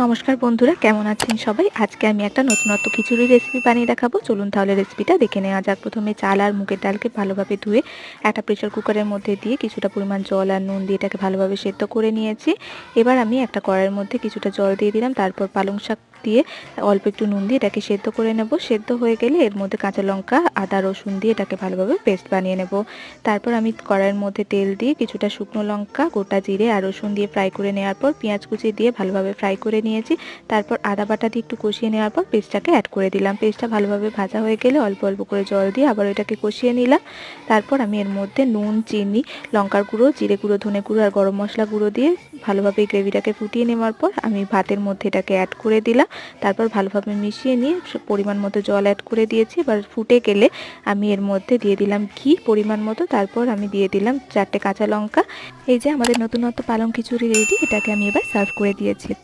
নমস্কার বন্ধুরা, কেমন আছেন সবাই? আজকে আমি একটা নতুনত্ব খিচুড়ি রেসিপি বানিয়ে দেখাবো। চলুন তাহলে রেসিপিটা দেখে নেওয়া যাক। প্রথমে চাল আর মুগের ডালকে ভালোভাবে ধুয়ে একটা প্রেসার কুকারের মধ্যে দিয়ে কিছুটা পরিমাণ জল আর নুন দিয়ে এটাকে ভালোভাবে সেদ্ধ করে নিয়েছি। এবার আমি একটা কড়াইয়ের মধ্যে কিছুটা জল দিয়ে দিলাম, তারপর পালং শাক দিয়ে অল্প একটু নুন দিয়ে এটাকে সেদ্ধ করে নেব। সেদ্ধ হয়ে গেলে এর মধ্যে কাঁচা লঙ্কা, আদা, রসুন দিয়ে এটাকে ভালোভাবে পেস্ট বানিয়ে নেব। তারপর আমি কড়াইয়ের মধ্যে তেল দিয়ে কিছুটা শুকনো লঙ্কা, গোটা জিরে আর রসুন দিয়ে ফ্রাই করে নেওয়ার পর পেঁয়াজ কুচি দিয়ে ভালোভাবে ফ্রাই করে নিয়েছি। তারপর আদা বাটা দিয়ে একটু কষিয়ে নেওয়ার পর পেস্টটাকে অ্যাড করে দিলাম। পেস্টটা ভালোভাবে ভাজা হয়ে গেলে অল্প অল্প করে জল দিয়ে আবার এটাকে কষিয়ে নিলাম। তারপর আমি এর মধ্যে নুন, চিনি, লঙ্কার গুঁড়ো, জিরে গুঁড়ো, ধনে গুঁড়ো আর গরম মশলা গুঁড়ো দিয়ে ভালোভাবে এই গ্রেভিটাকে ফুটিয়ে নেওয়ার পর আমি ভাতের মধ্যে এটাকে অ্যাড করে দিলাম। তারপর ভালোভাবে মিশিয়ে নিয়ে পরিমাণ মতো জল অ্যাড করে দিয়েছি। এবার ফুটে গেলে আমি এর মধ্যে দিয়ে দিলাম ঘি পরিমাণ মতো। তারপর আমি দিয়ে দিলাম 4টে কাঁচা লঙ্কা। এই যে আমাদের নতুনত্ব পালং খিচুড়ি রেডি। এটাকে আমি এবার সার্ভ করে দিয়েছি।